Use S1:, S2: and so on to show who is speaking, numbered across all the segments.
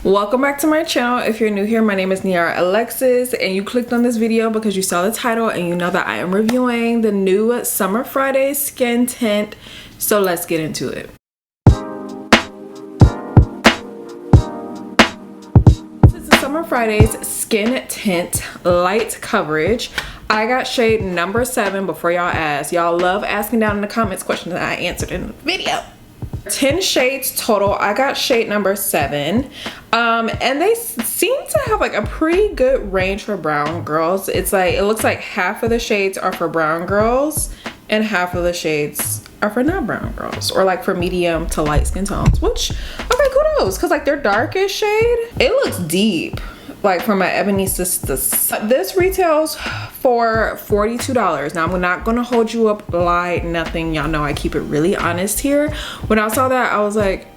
S1: Welcome back to my channel. If you're new here, my name is Niara Alexis and you clicked on this video because you saw the title and you know that I am reviewing the new Summer Friday skin tint. So let's get into it. This is the Summer Fridays skin tint light coverage. I got shade number 7 before y'all ask. Y'all love asking down in the comments questions that I answered in the video. 10 shades total. I got shade number 7 and they seem to have like a pretty good range for brown girls. It's like it looks like half of the shades are for brown girls and half of the shades are for not brown girls, or like for medium to light skin tones, which okay, kudos, because like their darkest shade, it looks deep, like for my ebony sisters. This retails for $42. Now I'm not gonna hold you up, lie, nothing. Y'all know I keep it really honest here. When I saw that, I was like,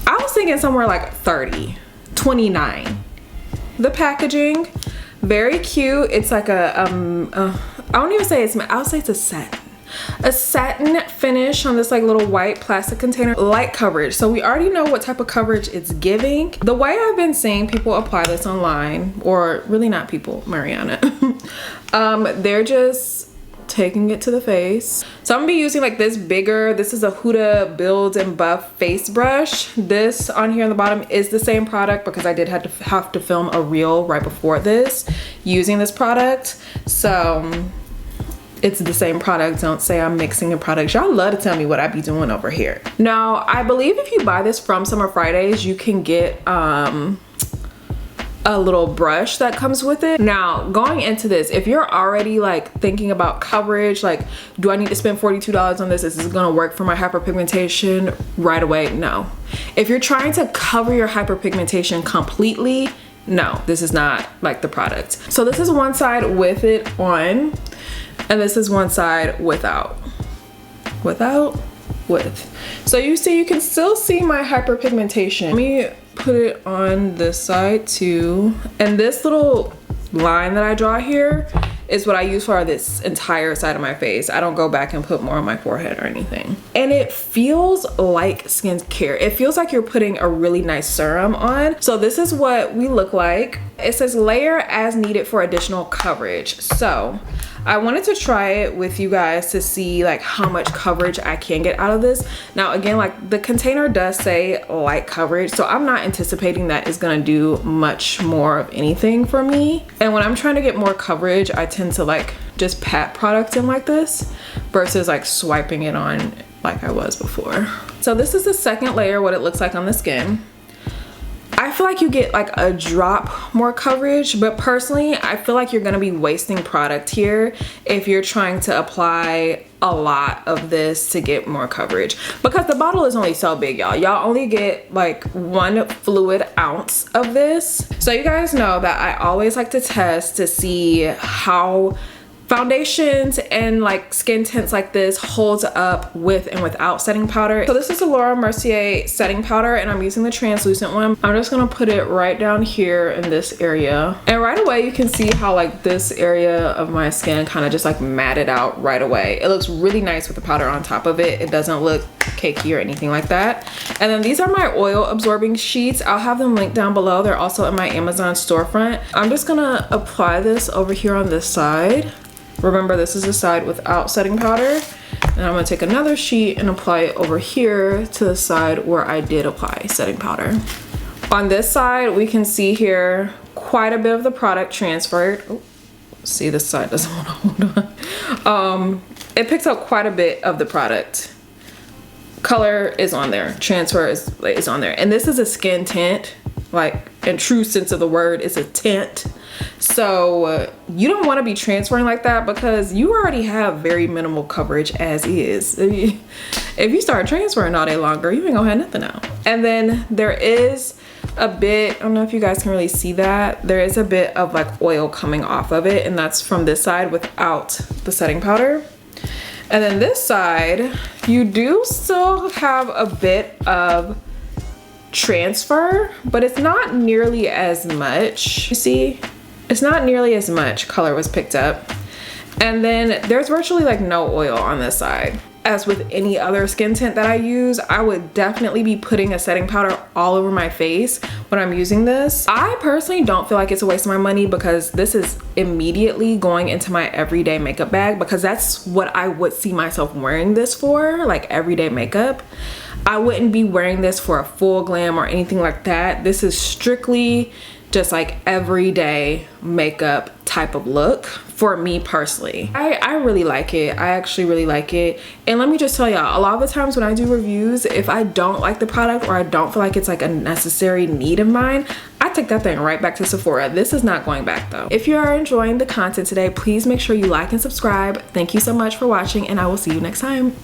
S1: I was thinking somewhere like 30, 29. The packaging, very cute. It's like I don't even say it's, I'll say it's a satin. A satin finish on this like little white plastic container. Light coverage, so we already know what type of coverage it's giving. The way I've been seeing people apply this online, or really not people, Mariana, they're just taking it to the face. So I'm gonna be using like this bigger, this is a Huda Build and Buff face brush. This on here on the bottom is the same product because I did have to film a reel right before this using this product. So it's the same product. Don't say I'm mixing the products. Y'all love to tell me what I be doing over here. Now, I believe if you buy this from Summer Fridays, you can get a little brush that comes with it. Now, going into this, if you're already like thinking about coverage, like, do I need to spend $42 on this? Is this gonna work for my hyperpigmentation right away? No. If you're trying to cover your hyperpigmentation completely, no, this is not like the product. So this is one side with it on, and this is one side without. With. So you see, you can still see my hyperpigmentation. Let me put it on this side too. And this little line that I draw here is what I use for this entire side of my face. I don't go back and put more on my forehead or anything. And it feels like skincare. It feels like you're putting a really nice serum on. So this is what we look like. It says layer as needed for additional coverage. So I wanted to try it with you guys to see like how much coverage I can get out of this. Now again, like the container does say light coverage, so I'm not anticipating that it's gonna do much more of anything for me. And when I'm trying to get more coverage, I tend to like just pat product in like this versus like swiping it on like I was before. So this is the second layer, what it looks like on the skin. I feel like you get like a drop more coverage, but personally, I feel like you're gonna be wasting product here if you're trying to apply a lot of this to get more coverage, because the bottle is only so big, y'all. Y'all only get like 1 fluid ounce of this. So you guys know that I always like to test to see how foundations and like skin tints like this holds up with and without setting powder. So this is a Laura Mercier setting powder and I'm using the translucent one. I'm just gonna put it right down here in this area. And right away you can see how like this area of my skin kind of just like matted out right away. It looks really nice with the powder on top of it. It doesn't look cakey or anything like that. And then these are my oil absorbing sheets. I'll have them linked down below. They're also in my Amazon storefront. I'm just gonna apply this over here on this side. Remember, this is the side without setting powder. And I'm gonna take another sheet and apply it over here to the side where I did apply setting powder. On this side, we can see here quite a bit of the product transferred. Oh, see, this side doesn't wanna hold on. It picks up quite a bit of the product. Color is on there, transfer is on there. And this is a skin tint, like in true sense of the word, it's a tint. So you don't want to be transferring like that because you already have very minimal coverage as is. If you start transferring all day longer, you ain't gonna have nothing out. And then there is a bit, I don't know if you guys can really see that, there is a bit of like oil coming off of it, and that's from this side without the setting powder. And then this side, you do still have a bit of transfer, but it's not nearly as much. You see, it's not nearly as much color was picked up. And then there's virtually like no oil on this side. as with any other skin tint that I use, I would definitely be putting a setting powder all over my face when I'm using this. I personally don't feel like it's a waste of my money because this is immediately going into my everyday makeup bag, because that's what I would see myself wearing this for, like everyday makeup. I wouldn't be wearing this for a full glam or anything like that. This is strictly just like everyday makeup type of look for me personally. I really like it. I actually really like it. And let me just tell y'all, a lot of the times when I do reviews, if I don't like the product or I don't feel like it's like a necessary need of mine, I take that thing right back to Sephora. This is not going back though. If you are enjoying the content today, please make sure you like and subscribe. Thank you so much for watching, and I will see you next time.